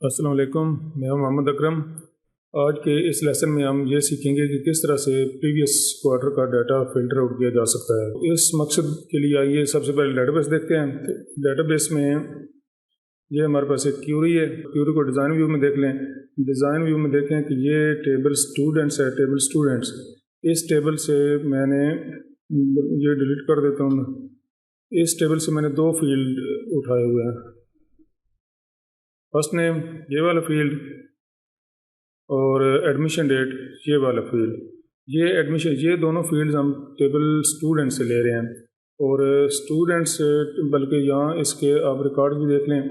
अस्सलाम वालेकुम, मैं हूं मोहम्मद अकरम। आज के इस लेसन में हम ये सीखेंगे कि किस तरह से प्रीवियस क्वार्टर का डाटा फिल्टर आउट किया जा सकता है। इस मकसद के लिए आइए सबसे पहले डेटाबेस देखते हैं। डेटाबेस में ये हमारे पास एक क्यूरी है। क्यूरी को डिज़ाइन व्यू में देख लें। डिज़ाइन व्यू में देखें कि ये टेबल स्टूडेंट्स है, टेबल स्टूडेंट्स। इस टेबल से मैंने ये डिलीट कर देता हूँ। इस टेबल से मैंने दो फील्ड उठाए हुए हैं, फर्स्ट नेम ये वाला फील्ड और एडमिशन डेट ये वाला फील्ड। ये एडमिशन, ये दोनों फील्ड्स हम टेबल स्टूडेंट से ले रहे हैं। और स्टूडेंट्स, बल्कि यहाँ इसके आप रिकॉर्ड भी देख लें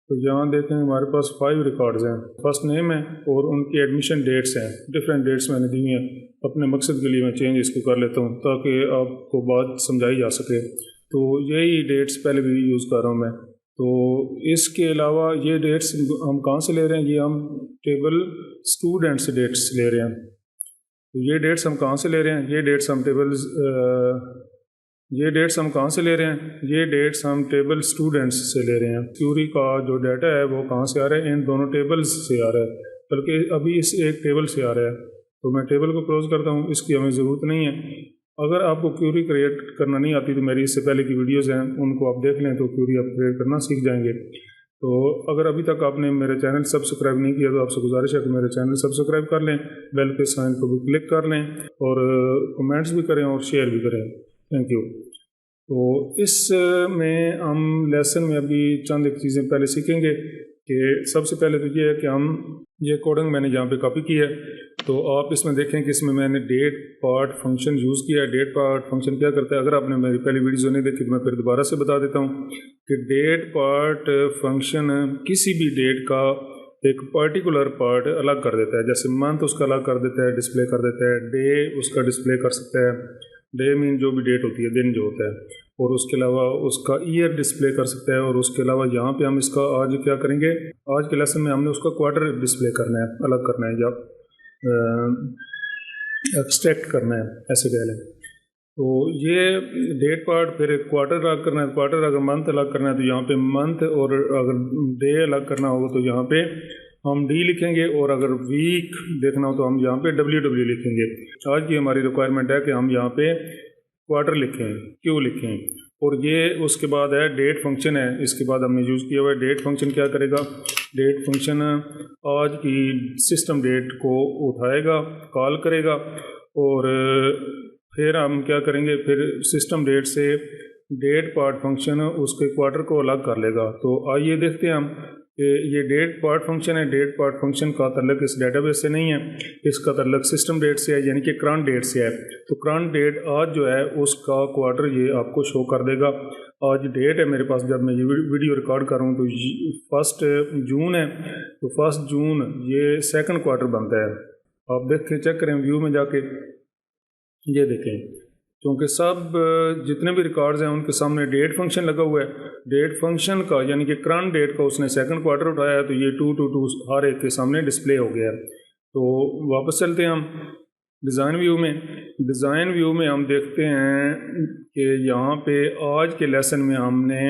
तो यहाँ देखें हमारे पास 5 रिकॉर्ड्स हैं। फर्स्ट नेम है और उनकी एडमिशन डेट्स हैं, डिफरेंट डेट्स मैंने दी हैं। अपने मकसद के लिए मैं चेंज इसको कर लेता हूँ ताकि आपको बात समझाई जा सके। तो यही डेट्स पहले भी यूज़ कर रहा हूँ मैं। तो इसके अलावा ये डेट्स हम कहाँ से ले रहे हैं? ये हम टेबल स्टूडेंट से डेट्स ले रहे हैं। तो ये डेट्स हम कहाँ से ले रहे हैं? ये डेट्स हम कहाँ से ले रहे हैं? ये डेट्स हम टेबल स्टूडेंट्स से ले रहे हैं। क्यूरी का जो डाटा है वो कहाँ से आ रहा है? इन दोनों टेबल्स से आ रहा है, बल्कि अभी इस एक टेबल से आ रहा है। तो मैं टेबल को क्लोज करता हूँ, इसकी हमें ज़रूरत नहीं है। अगर आपको क्यूरी क्रिएट करना नहीं आती तो मेरी इससे पहले की वीडियोज़ हैं, उनको आप देख लें तो क्यूरी आप क्रिएट करना सीख जाएंगे। तो अगर अभी तक आपने मेरे चैनल सब्सक्राइब नहीं किया तो आपसे गुजारिश है कि मेरे चैनल सब्सक्राइब कर लें, बेल के साइन को भी क्लिक कर लें और कमेंट्स भी करें और शेयर भी करें। Thank you. तो इसमें हम लेसन में अभी चंद एक चीज़ें पहले सीखेंगे कि सबसे पहले तो ये है कि हम ये कोडिंग मैंने यहाँ पे कॉपी की है। तो आप इसमें देखें कि इसमें मैंने डेट पार्ट फंक्शन यूज़ किया है। डेट पार्ट फंक्शन क्या करता है? अगर आपने मेरी पहली वीडियो नहीं देखी तो मैं फिर दोबारा से बता देता हूँ कि डेट पार्ट फंक्शन किसी भी डेट का एक पर्टिकुलर पार्ट अलग कर देता है। जैसे मंथ उसका अलग कर देता है, डिस्प्ले कर देता है। डे उसका डिस्प्ले कर सकता है। डे मीन जो भी डेट होती है, दिन जो होता है। और उसके अलावा उसका ईयर डिस्प्ले कर सकता है। और उसके अलावा यहाँ पे हम इसका आज क्या करेंगे, आज के लेसन में हमने उसका क्वार्टर डिस्प्ले करना है, अलग करना है या एक्सट्रैक्ट करना है, ऐसे कह लें। तो ये डेट पार्ट, फिर क्वार्टर अलग करना है। क्वार्टर अगर मंथ अलग करना है तो यहाँ पे मंथ, और अगर डे अलग करना होगा तो यहाँ पे हम डी लिखेंगे, और अगर वीक देखना हो तो हम यहाँ पे डब्ल्यू लिखेंगे। आज की हमारी रिक्वायरमेंट है कि हम यहाँ पे क्वार्टर लिखें, क्यू लिखें। और ये उसके बाद है डेट फंक्शन है, इसके बाद हमने यूज़ किया हुआ है। डेट फंक्शन क्या करेगा? डेट फंक्शन आज की सिस्टम डेट को उठाएगा, कॉल करेगा, और फिर हम क्या करेंगे, फिर सिस्टम डेट से डेट पार्ट फंक्शन उसके क्वार्टर को अलग कर लेगा। तो आइए देखते हैं हम कि ये डेट पार्ट फंक्शन है। डेट पार्ट फंक्शन का ताल्लुक इस डेटाबेस से नहीं है, इसका ताल्लुक सिस्टम डेट से है, यानी कि करंट डेट से है। तो करंट डेट आज जो है उसका क्वार्टर ये आपको शो कर देगा। आज डेट है मेरे पास, जब मैं ये वीडियो रिकॉर्ड कर रहा हूँ तो 1 जून है। तो 1 जून ये सेकंड क्वार्टर बनता है। आप देखें, चेक करें व्यू में जाके, ये देखें, क्योंकि सब जितने भी रिकॉर्ड्स हैं उनके सामने डेट फंक्शन लगा हुआ है। डेट फंक्शन का यानी कि करंट डेट का उसने सेकंड क्वार्टर उठाया है, तो ये 2 हर एक के सामने डिस्प्ले हो गया है। तो वापस चलते हैं हम डिज़ाइन व्यू में। डिज़ाइन व्यू में हम देखते हैं कि यहाँ पे आज के लेसन में हमने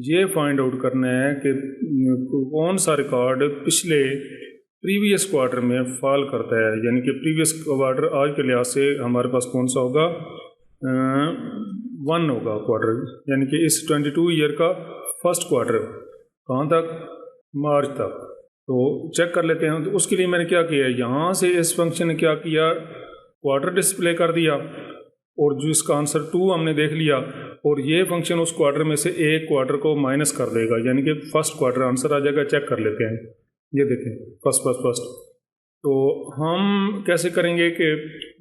ये फाइंड आउट करना है कि कौन सा रिकॉर्ड पिछले प्रीवियस क्वार्टर में फॉल करता है। यानी कि प्रीवियस क्वार्टर आज के लिहाज से हमारे पास कौन सा होगा? 1 होगा क्वार्टर, यानी कि इस 22 ईयर का फर्स्ट क्वार्टर कहाँ तक? मार्च तक। तो चेक कर लेते हैं। तो उसके लिए मैंने क्या किया, यहाँ से इस फंक्शन ने क्या किया, क्वार्टर डिस्प्ले कर दिया, और जो इसका आंसर 2 हमने देख लिया, और ये फंक्शन उस क्वार्टर में से एक क्वार्टर को माइनस कर देगा, यानी कि फर्स्ट क्वार्टर आंसर आ जाएगा। चेक कर लेते हैं, ये देखें, फर्स्ट। तो हम कैसे करेंगे कि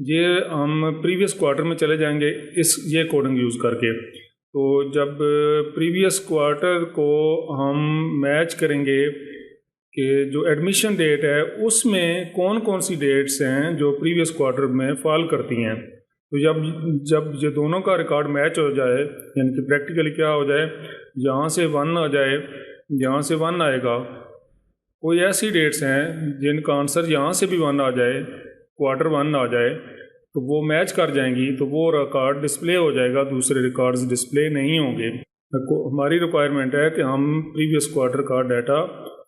ये हम प्रीवियस क्वार्टर में चले जाएंगे ये कोडिंग यूज़ करके। तो जब प्रीवियस क्वार्टर को हम मैच करेंगे कि जो एडमिशन डेट है उसमें कौन कौन सी डेट्स हैं जो प्रीवियस क्वार्टर में फॉल करती हैं। तो जब ये दोनों का रिकॉर्ड मैच हो जाए, यानी कि प्रैक्टिकली क्या हो जाए, यहाँ से 1 आ जाए, यहाँ से 1 आएगा, कोई ऐसी डेट्स हैं जिनका आंसर यहाँ से भी 1 आ जाए, क्वार्टर 1 आ जाए, तो वो मैच कर जाएंगी, तो वो रिकॉर्ड डिस्प्ले हो जाएगा, दूसरे रिकॉर्ड्स डिस्प्ले नहीं होंगे। हमारी रिक्वायरमेंट है कि हम प्रीवियस क्वार्टर का डाटा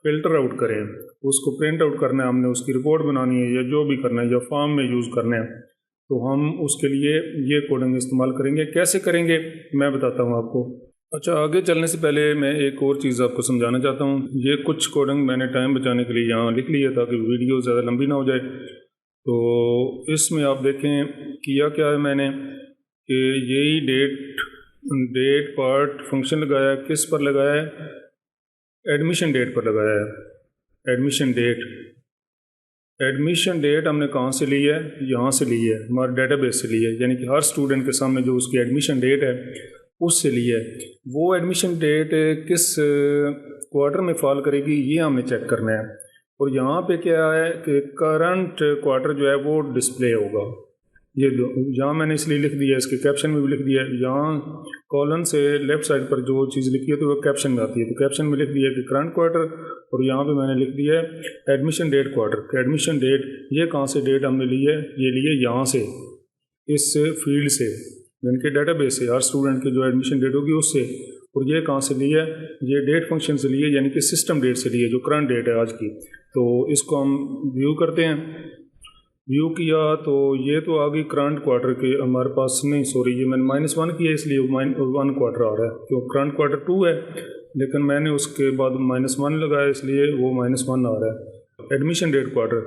फ़िल्टर आउट करें, उसको प्रिंट आउट करना है हमने, उसकी रिपोर्ट बनानी है या जो भी करना है या फॉर्म में यूज़ करना है, तो हम उसके लिए ये कोडिंग इस्तेमाल करेंगे। कैसे करेंगे मैं बताता हूँ आपको। अच्छा, आगे चलने से पहले मैं एक और चीज़ आपको समझाना चाहता हूँ। ये कुछ कोडिंग मैंने टाइम बचाने के लिए यहाँ लिख ली है ताकि वीडियो ज़्यादा लंबी ना हो जाए। तो इसमें आप देखें किया क्या है मैंने कि यही डेट पार्ट फंक्शन लगाया है। किस पर लगाया है? एडमिशन डेट पर लगाया है। एडमिशन डेट हमने कहाँ से ली है? यहाँ से ली है, हमारे डेटाबेस से ली है, यानी कि हर स्टूडेंट के सामने जो उसकी एडमिशन डेट है उससे ली है। वो एडमिशन डेट किस क्वार्टर में फॉल करेगी ये हमें चेक करना है। और यहाँ पे क्या है कि करंट क्वार्टर जो है वो डिस्प्ले होगा। ये यहाँ मैंने इसलिए लिख दिया, इसके कैप्शन में भी लिख दिया है। यहाँ कॉलन से लेफ़्ट साइड पर जो चीज़ लिखी है तो वो कैप्शन में आती है, तो कैप्शन में लिख दिया है कि करंट क्वार्टर, और यहाँ पे मैंने लिख दिया है admission date quarter. Admission date ये कहाँ से डेट हमने ली है? ये ली है यहाँ से, इस फील्ड से, यानी कि डेटाबेस से, हर स्टूडेंट की जो एडमिशन डेट होगी उससे। और ये कहाँ से ली है? ये डेट फंक्शन से ली है, यानी कि सिस्टम डेट से ली है, जो करंट डेट है आज की। तो इसको हम व्यू करते हैं। व्यू किया तो ये तो आ गई करंट क्वार्टर के हमारे पास, नहीं सॉरी, ये मैंने -1 किया इसलिए -1 क्वार्टर आ रहा है, क्यों करंट क्वार्टर 2 है, लेकिन मैंने उसके बाद -1 लगाया इसलिए वो -1 आ रहा है। एडमिशन डेट क्वार्टर,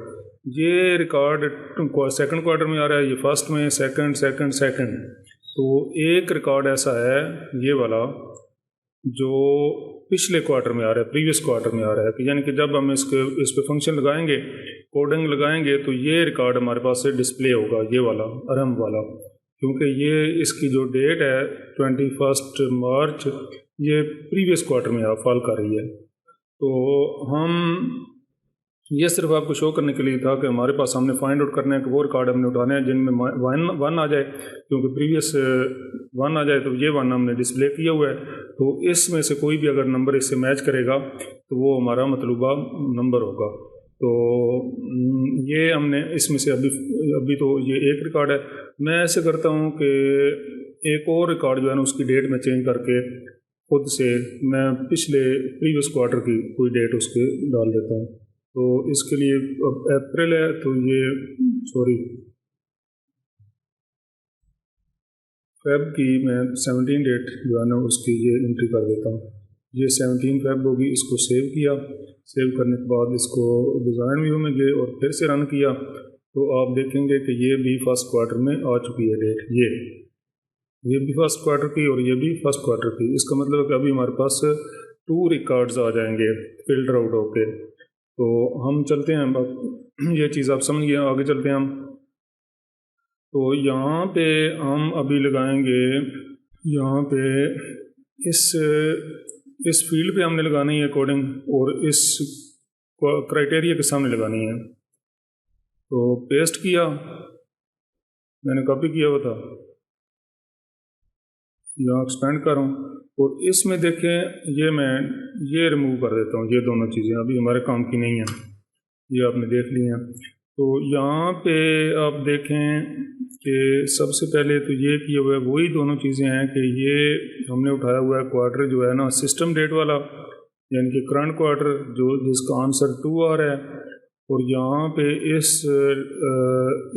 ये रिकॉर्ड सेकंड क्वार्टर में आ रहा है, ये फर्स्ट में, सेकंड। तो एक रिकॉर्ड ऐसा है ये वाला जो पिछले क्वार्टर में आ रहा है, प्रीवियस क्वार्टर में आ रहा है, कि यानी कि जब हम इस पे फंक्शन लगाएंगे, कोडिंग लगाएंगे, तो ये रिकॉर्ड हमारे पास से डिस्प्ले होगा, ये वाला आरंभ वाला, क्योंकि ये इसकी जो डेट है 21 मार्च, ये प्रीवियस क्वार्टर में फॉल कर रही है। तो हम ये सिर्फ आपको शो करने के लिए था कि हमारे पास हमने फाइंड आउट करना है कि वो रिकॉर्ड हमने उठाने हैं जिनमें 1 आ जाए, क्योंकि प्रीवियस 1 आ जाए तो ये 1 हमने डिस्प्ले किया हुआ है। तो इसमें से कोई भी अगर नंबर इससे मैच करेगा तो वो हमारा मतलूबा नंबर होगा। तो ये हमने इसमें से अभी तो ये एक रिकॉर्ड है। मैं ऐसे करता हूँ कि एक और रिकॉर्ड जो है ना उसकी डेट में चेंज करके खुद से मैं प्रीवियस क्वार्टर की कोई डेट उसके डाल देता हूँ। तो इसके लिए अब अप्रैल है तो ये फेब की मैं 17 डेट जो है ना उसकी ये एंट्री कर देता हूँ। ये 17 फेब होगी। इसको सेव किया, सेव करने के बाद इसको डिज़ाइन व्यू में गए और फिर से रन किया तो आप देखेंगे कि ये भी फर्स्ट क्वार्टर में आ चुकी है डेट। ये भी फर्स्ट क्वार्टर की और ये भी फर्स्ट क्वार्टर की। इसका मतलब है कि अभी हमारे पास 2 रिकॉर्ड्स आ जाएंगे फिल्टर आउट होके। तो हम चलते हैं, ये चीज़ आप समझ गए, आगे चलते हैं हम। तो यहाँ पे हम अभी लगाएंगे, यहाँ पे इस फील्ड पे हमने लगानी है कोडिंग और इस क्राइटेरिया के सामने लगानी है। तो पेस्ट किया, मैंने कॉपी किया हुआ था, यहाँ एक्सपेंड कर रहा हूँ और इसमें देखें ये रिमूव कर देता हूँ। ये दोनों चीज़ें अभी हमारे काम की नहीं हैं, ये आपने देख ली हैं। तो यहाँ पे आप देखें कि सबसे पहले तो ये किए हुए वही दोनों चीज़ें हैं कि ये हमने उठाया हुआ है क्वार्टर जो है ना सिस्टम डेट वाला, यानी कि करंट क्वार्टर जो जिसका आंसर 2 आ रहा है। और यहाँ पे इस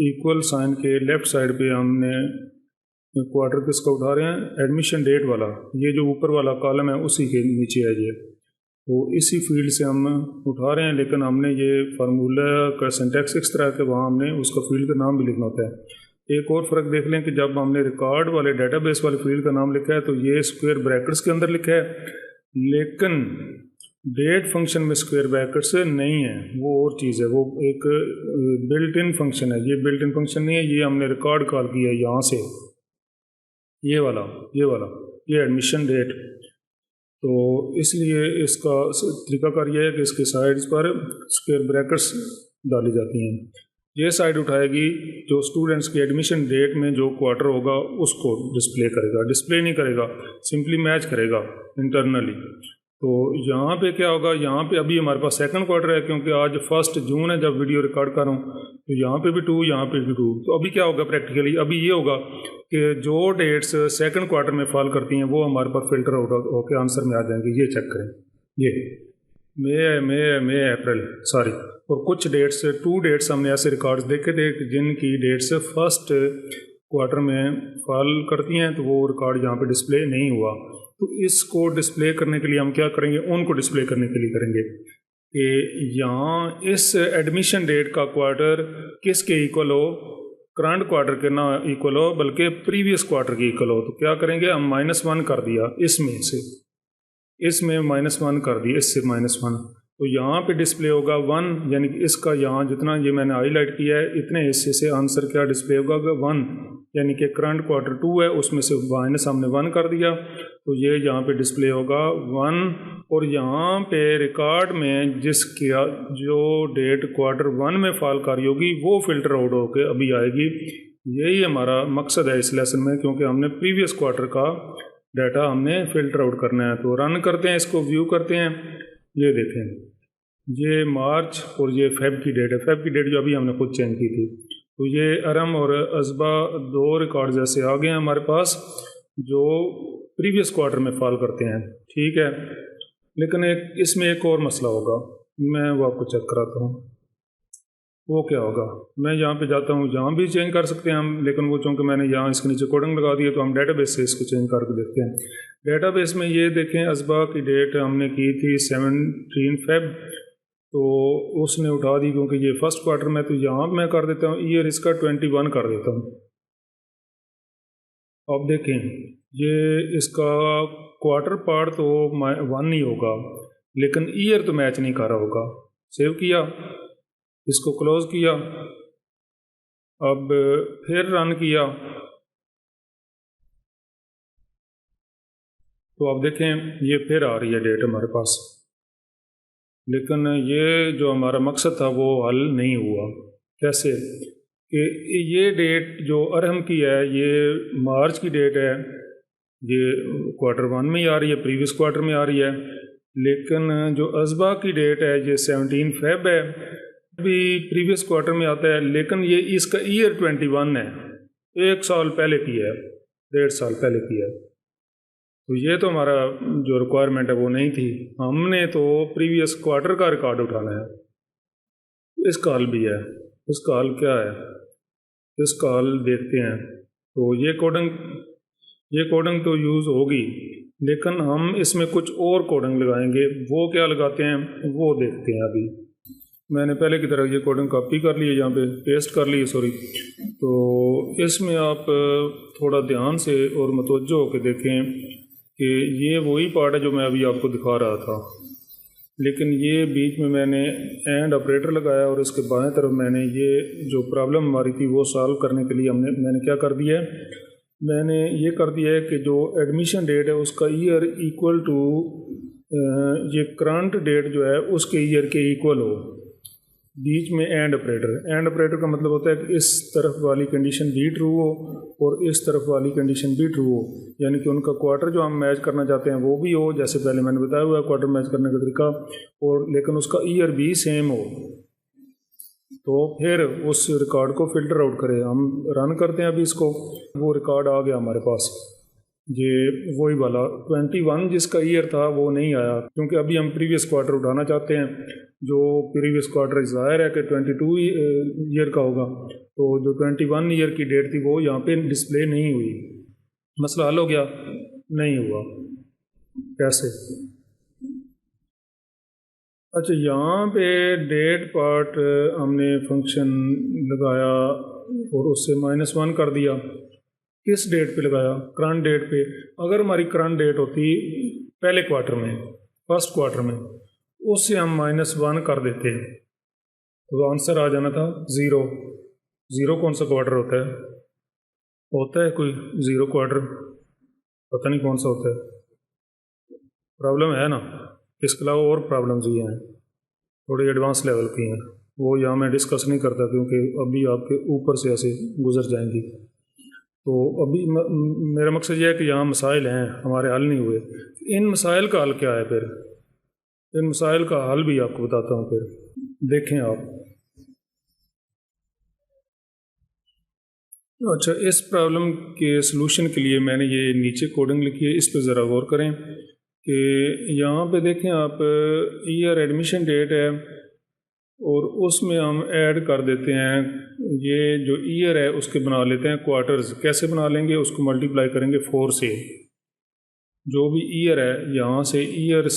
इक्वल साइन के लेफ़्ट साइड पे हमने क्वार्टर किसका उठा रहे हैं? एडमिशन डेट वाला। ये जो ऊपर वाला कॉलम है उसी के नीचे है ये, तो इसी फील्ड से हम उठा रहे हैं। लेकिन हमने ये फार्मूला का सिंटैक्स इस तरह के वहाँ हमने उसका फील्ड का नाम भी लिखना होता है। एक और फ़र्क देख लें कि जब हमने रिकॉर्ड वाले डेटाबेस वाले फील्ड का नाम लिखा है तो ये स्क्वायर ब्रैकेट्स के अंदर लिखा है, लेकिन डेट फंक्शन में स्क्वायर ब्रैकेट्स नहीं है, वो और चीज़ है, वो एक बिल्ट इन फंक्शन है। ये बिल्ट इन फंक्शन नहीं है, ये हमने रिकॉर्ड कॉल किया है यहाँ से, ये वाला ये एडमिशन डेट। तो इसलिए इसका तरीकाकार ये है कि इसके साइड्स पर स्क्वायर ब्रैकेट्स डाली जाती हैं। ये साइड उठाएगी जो स्टूडेंट्स की एडमिशन डेट में जो क्वार्टर होगा उसको डिस्प्ले करेगा, डिस्प्ले नहीं करेगा, सिंपली मैच करेगा इंटरनली। तो यहाँ पे क्या होगा, यहाँ पे अभी हमारे पास सेकंड क्वार्टर है क्योंकि आज 1 जून है जब वीडियो रिकॉर्ड कर रहा हूँ, तो यहाँ पे भी 2, यहाँ पे भी 2। तो अभी क्या होगा प्रैक्टिकली, अभी ये होगा कि जो डेट्स सेकंड क्वार्टर में फॉल करती हैं वो हमारे पास फिल्टर आउट होकर आंसर में आ जाएंगे। ये चेक करें, मई अप्रैल सॉरी, और कुछ डेट्स 2 डेट्स हमने ऐसे रिकॉर्ड्स देखे थे जिनकी डेट्स फर्स्ट क्वार्टर में फॉल करती हैं, तो वो रिकॉर्ड यहाँ पे डिस्प्ले नहीं हुआ। तो इसको डिस्प्ले करने के लिए हम क्या करेंगे, उनको डिस्प्ले करने के लिए करेंगे कि यहाँ इस एडमिशन डेट का क्वार्टर किसके इक्वल हो, करंट क्वार्टर के ना इक्वल हो बल्कि प्रीवियस क्वार्टर के इक्वल हो। तो क्या करेंगे, हम -1 कर दिया, इसमें -1 कर दिया, इससे -1, तो यहाँ पे डिस्प्ले होगा 1, यानी कि इसका यहाँ जितना ये मैंने हाईलाइट किया है इतने हिस्से से आंसर क्या डिस्प्ले होगा 1, यानी कि करंट क्वार्टर 2 है, उसमें से माइनस हमने 1 कर दिया, तो ये यहाँ पे डिस्प्ले होगा 1। और यहाँ पे रिकॉर्ड में जिसकी जो डेट क्वार्टर 1 में फॉल कर रही होगी वो फिल्टर आउट होकर अभी आएगी। यही हमारा मकसद है इस लेसन में, क्योंकि हमने प्रीवियस क्वार्टर का डाटा हमने फिल्टर आउट करना है। तो रन करते हैं, इसको व्यू करते हैं। ये देखें, ये मार्च और ये फेब की डेट है, फेब की डेट जो अभी हमने खुद चेंज की थी। तो ये अरम और असबा 2 रिकॉर्ड जैसे आ गए हैं हमारे पास जो प्रीवियस क्वार्टर में फॉल करते हैं, ठीक है। लेकिन इसमें एक और मसला होगा, मैं वो आपको चेक कराता हूँ। वो क्या होगा, मैं यहाँ पे जाता हूँ, यहाँ भी चेंज कर सकते हैं हम, लेकिन वो चूँकि मैंने यहाँ इसके नीचे कोडिंग लगा दी है तो हम डेटाबेस से इसको चेंज करके देखते हैं। डेटाबेस में ये देखें, असबा की डेट हमने की थी 17 फेब, तो उसने उठा दी क्योंकि ये फर्स्ट क्वार्टर में, तो यहाँ मैं कर देता हूँ ईयर इसका 21 कर देता हूँ। अब देखें, ये इसका क्वार्टर पार्ट तो 1 ही होगा, लेकिन ईयर तो मैच नहीं कर रहा होगा। सेव किया, इसको क्लोज किया, अब फिर रन किया, तो अब देखें ये फिर आ रही है डेट हमारे पास, लेकिन ये जो हमारा मकसद था वो हल नहीं हुआ। कैसे कि ये डेट जो अरहम की है ये मार्च की डेट है, ये क्वार्टर 1 में ही आ रही है, प्रीवियस क्वार्टर में आ रही है, लेकिन जो असबा की डेट है ये 17 फेब है, भी प्रीवियस क्वार्टर में आता है, लेकिन ये इसका ईयर 21 है, 1 साल पहले की है, 1.5 साल पहले की है। तो ये तो हमारा जो रिक्वायरमेंट है वो नहीं थी, हमने तो प्रीवियस क्वार्टर का रिकॉर्ड उठाना है। इसका हल भी है, इसका हल क्या है, इसका हल देखते हैं। तो ये कोडिंग तो यूज़ होगी, लेकिन हम इसमें कुछ और कोडिंग लगाएंगे, वो क्या लगाते हैं वो देखते हैं। अभी मैंने पहले की तरह ये कोडिंग कॉपी कर ली है, यहाँ पे पेस्ट कर ली है, सॉरी। तो इसमें आप थोड़ा ध्यान से और मुतवज्जो होकर देखें कि ये वही पार्ट है जो मैं अभी आपको दिखा रहा था, लेकिन ये बीच में मैंने एंड ऑपरेटर लगाया और इसके बाएं तरफ मैंने ये जो प्रॉब्लम हमारी थी वो सॉल्व करने के लिए मैंने क्या कर दिया है, मैंने ये कर दिया है कि जो एडमिशन डेट है उसका ईयर इक्वल टू ये करंट डेट जो है उसके ईयर के इक्वल हो। बीच में एंड ऑपरेटर का मतलब होता है कि इस तरफ वाली कंडीशन भी ट्रू हो और इस तरफ वाली कंडीशन भी ट्रू हो, यानी कि उनका क्वार्टर जो हम मैच करना चाहते हैं वो भी हो, जैसे पहले मैंने बताया हुआ है क्वार्टर मैच करने का तरीका, और लेकिन उसका ईयर भी सेम हो। तो फिर उस रिकॉर्ड को फिल्टर आउट करें। हम रन करते हैं अभी इसको, वो रिकॉर्ड आ गया हमारे पास, ये वही वाला 21 जिसका ईयर था वो नहीं आया, क्योंकि अभी हम प्रीवियस क्वार्टर उठाना चाहते हैं। जो प्रीवियस क्वार्टर ज़ाहिर है कि 22 ईयर का होगा, तो जो 21 ईयर की डेट थी वो यहाँ पे डिस्प्ले नहीं हुई। मसला हल हो गया? नहीं हुआ। कैसे? अच्छा, यहाँ पे डेट पार्ट हमने फंक्शन लगाया और उससे -1 कर दिया। किस डेट पे लगाया? करंट डेट पे। अगर हमारी करंट डेट होती पहले क्वार्टर में, फर्स्ट क्वार्टर में, उससे हम -1 कर देते तो आंसर आ जाना था 0। 0 कौन सा क्वार्टर होता है? होता है कोई 0 क्वार्टर? पता नहीं कौन सा होता है। प्रॉब्लम है ना, इसके अलावा और प्रॉब्लम्स भी हैं, थोड़ी एडवांस लेवल की हैं, वो यहाँ मैं डिस्कस नहीं करता क्योंकि अभी आपके ऊपर से ऐसे गुजर जाएंगी। तो अभी मेरा मकसद ये है कि यहाँ मसाइल हैं हमारे, हल नहीं हुए। इन मसाइल का हल क्या है? फिर इन मसाइल का हल भी आपको बताता हूँ। फिर देखें आप, अच्छा, इस प्रॉब्लम के सलूशन के लिए मैंने ये नीचे कोडिंग लिखी है, इस पर ज़रा गौर करें کہ یہاں پہ دیکھیں آپ ایئر ایڈمیشن ڈیٹ ہے اور اس میں ہم ایڈ کر دیتے ہیں یہ جو ایئر ہے اس کے بنا لیتے ہیں کوارٹرز. کیسے بنا لیں گے؟ اس کو ملٹیپلائی کریں گے 4 سے. جو بھی ایئر ہے یہاں سے ایئر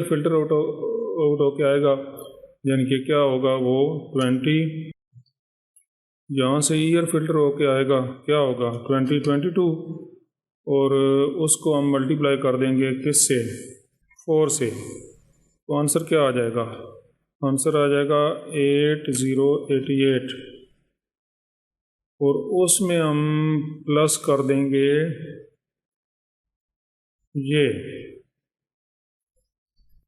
فلٹر آؤٹ ہو کے آئے گا، یعنی کہ کیا ہوگا وہ 20. یہاں سے ایئر فلٹر ہو کے آئے گا، کیا ہوگا 2022، اور اس کو ہم ملٹیپلائی کر دیں گے کس سے؟ 4 سے. تو آنسر کیا آ جائے گا؟ آنسر آ جائے گا 8088، اور اس میں ہم پلس کر دیں گے یہ،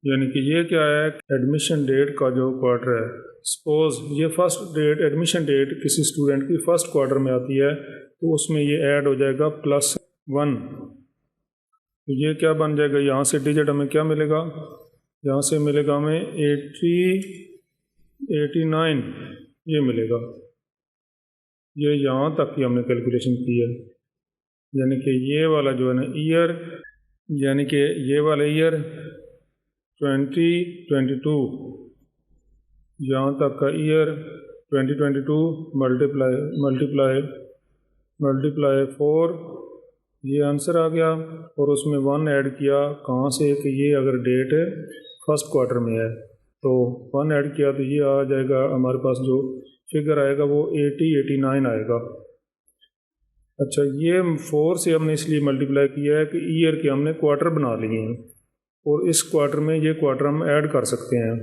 یعنی کہ یہ کیا ہے؟ ایڈمیشن ڈیٹ کا جو کوارٹر ہے. سپوز یہ فرسٹ ڈیٹ، ایڈمیشن ڈیٹ کسی اسٹوڈنٹ کی فرسٹ کوارٹر میں آتی ہے تو اس میں یہ ایڈ ہو جائے گا +1. تو یہ کیا بن جائے گا؟ یہاں سے ڈیجٹ ہمیں کیا ملے گا؟ یہاں سے ملے گا ہمیں 89 یہ ملے گا. یہ یہاں تک کی ہم نے کیلکولیشن کی ہے، یعنی کہ یہ والا جو ہے نا ایئر، یعنی کہ یہ والا ایئر 2022، یہاں تک کا ایئر 2022 ملٹیپلائی 4، یہ آنسر آ گیا. اور اس میں 1 ایڈ کیا کہاں سے؟ کہ یہ اگر ڈیٹ فرسٹ کوارٹر میں ہے تو 1 ایڈ کیا تو یہ آ جائے گا ہمارے پاس جو فگر آئے گا وہ 89 آئے گا. اچھا، یہ 4 سے ہم نے اس لیے ملٹیپلائی کیا ہے کہ ایئر کے ہم نے کوارٹر بنا لیے ہیں، اور اس کوارٹر میں یہ کوارٹر ہم ایڈ کر سکتے ہیں.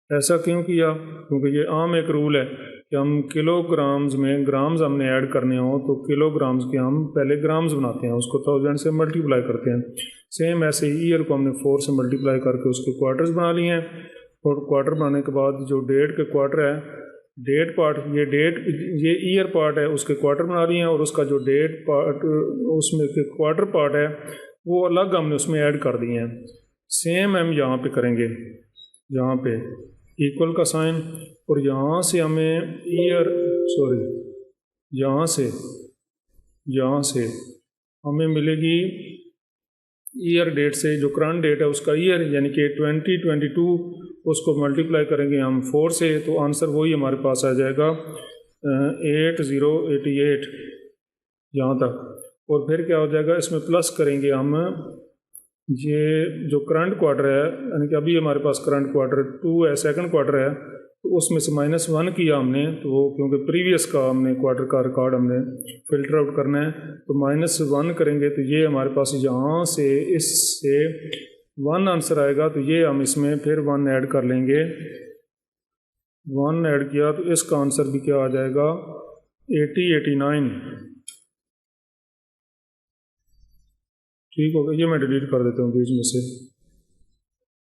ایسا کیوں کیا؟ کیونکہ یہ عام ایک رول ہے کہ ہم کلو گرامز میں گرامز ہم نے ایڈ کرنے ہوں تو کلو گرامز کے ہم پہلے گرامز بناتے ہیں، اس کو 1000 سے ملٹیپلائی کرتے ہیں. سیم ایسے ہی ایئر کو ہم نے 4 سے ملٹیپلائی کر کے اس کے کوارٹرز بنا لیے ہیں، اور کوارٹر بنانے کے بعد جو ڈیٹ کے کوارٹر ہے، ڈیٹ پارٹ، یہ ایئر پارٹ ہے اس کے کوارٹر بنا لیے ہیں، اور اس کا جو ڈیٹ پارٹ اس میں کے کوارٹر پارٹ ہے وہ الگ ہم نے اس میں ایڈ کر دیے ہیں. سیم ہم یہاں پہ کریں گے، یہاں پہ ایکول کا سائن، اور یہاں سے ہمیں یہاں سے ہمیں ملے گی ایئر ڈیٹ سے جو کرنٹ ڈیٹ ہے اس کا ایئر، یعنی کہ 2022، اس کو ملٹیپلائی کریں گے ہم 4 سے تو آنسر وہی ہمارے پاس آ جائے گا 8088 یہاں تک. اور پھر کیا ہو جائے گا؟ اس میں پلس کریں گے ہم یہ جو کرنٹ کوارٹر ہے، یعنی کہ ابھی ہمارے پاس کرنٹ کوارٹر 2 ہے، سیکنڈ کوارٹر ہے، تو اس میں سے -1 کیا ہم نے، تو وہ کیونکہ پریویس کا ہم نے کوارٹر کا ریکارڈ ہم نے فلٹر آؤٹ کرنا ہے، تو -1 کریں گے تو یہ ہمارے پاس یہاں سے اس سے 1 آنسر آئے گا. تو یہ ہم اس میں پھر 1 ایڈ کر لیں گے. 1 ایڈ کیا تو اس کا آنسر بھی کیا آ جائے گا 8089. ٹھیک ہوگا. یہ میں ڈیلیٹ کر دیتا ہوں بیچ میں سے،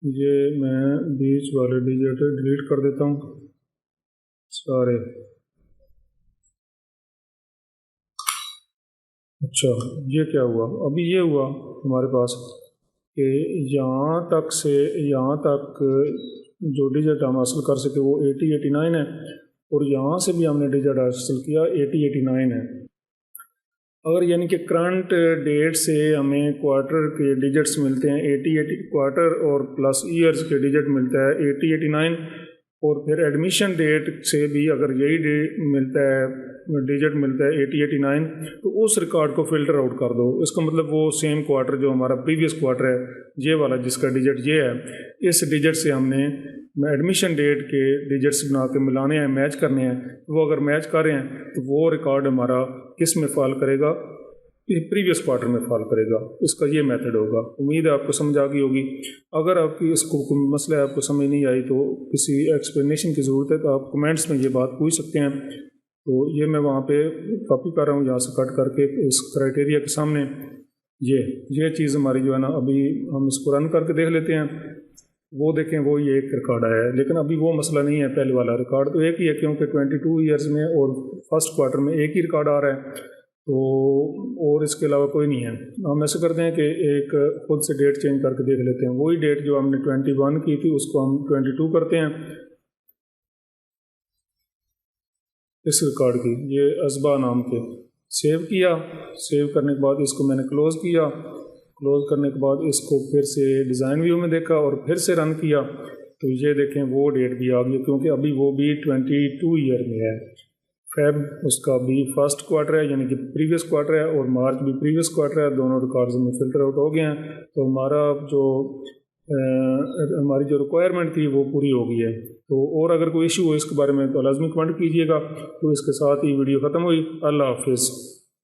یہ میں بیچ والے ڈیجٹ ڈیلیٹ کر دیتا ہوں سارے. اچھا، یہ کیا ہوا؟ ابھی یہ ہوا ہمارے پاس کہ یہاں تک جو ڈیجٹ ہم حاصل کر سکے وہ 8089 ہے، اور یہاں سے بھی ہم نے ڈیجٹ حاصل کیا 8089 ہے. اگر یعنی کہ کرنٹ ڈیٹ سے ہمیں کوارٹر کے ڈیجٹس ملتے ہیں 80 کوارٹر، اور پلس ایئرز کے ڈیجٹ ملتا ہے 8089، اور پھر ایڈمیشن ڈیٹ سے بھی اگر یہی ڈیجٹ ملتا ہے 8089، تو اس ریکارڈ کو فلٹر آؤٹ کر دو. اس کا مطلب وہ سیم کوارٹر جو ہمارا پریویس کوارٹر ہے یہ والا جس کا ڈیجٹ یہ ہے، اس ڈیجٹ سے ہم نے ایڈمیشن ڈیٹ کے ڈیجٹس بنا کے ملانے ہیں، میچ کرنے ہیں. وہ اگر میچ کر رہے ہیں تو وہ ریکارڈ ہمارا کس میں فال کرے گا؟ پریویس کوارٹر میں فال کرے گا. اس کا یہ میتھڈ ہوگا. امید ہے آپ کو سمجھ آ گئی ہوگی. اگر آپ کی اس کو کوئی مسئلہ ہے، آپ کو سمجھ نہیں آئی تو کسی ایکسپلینیشن کی ضرورت ہے تو آپ کمنٹس میں یہ بات پوچھ سکتے ہیں. تو یہ میں وہاں پہ کاپی کر رہا ہوں، یہاں سے کٹ کر کے اس کرائٹیریا کے سامنے یہ چیز ہماری جو ہے نا، ابھی ہم اس کو رن کر کے دیکھ لیتے ہیں. وہ دیکھیں وہ یہ ایک ریکارڈ آیا ہے، لیکن ابھی وہ مسئلہ نہیں ہے. پہلے والا ریکارڈ تو ایک ہی ہے کیونکہ 22 ایئرز میں اور فرسٹ کوارٹر میں ایک ہی ریکارڈ آ رہا ہے، تو اور اس کے علاوہ کوئی نہیں ہے. ہم ایسے کرتے ہیں کہ ایک خود سے ڈیٹ چینج کر کے دیکھ لیتے ہیں. وہی ڈیٹ جو ہم نے 21 کی تھی اس کو ہم 22 کرتے ہیں اس ریکارڈ کی. یہ ازبا نام کے سیو کیا. سیو کرنے کے بعد اس کو میں نے کلوز کیا. کلوز کرنے کے بعد اس کو پھر سے ڈیزائن ویو میں دیکھا اور پھر سے رن کیا تو یہ دیکھیں وہ ڈیٹ بھی آ گئی، کیونکہ ابھی وہ بھی 22 ایئر میں ہے۔ فیب اس کا بھی فرسٹ کوارٹر ہے، یعنی کہ پریویس کوارٹر ہے، اور مارچ بھی پریویس کوارٹر ہے، دونوں ریکارڈز میں فلٹر آؤٹ ہو گئے ہیں، تو ہماری جو ریکوائرمنٹ تھی وہ پوری ہو گئی ہے۔ تو اور اگر کوئی ایشو ہو اس کے بارے میں تو لازمی کمنٹ کیجیے گا۔ تو اس کے ساتھ ہی ویڈیو ختم ہوئی۔ اللہ حافظ۔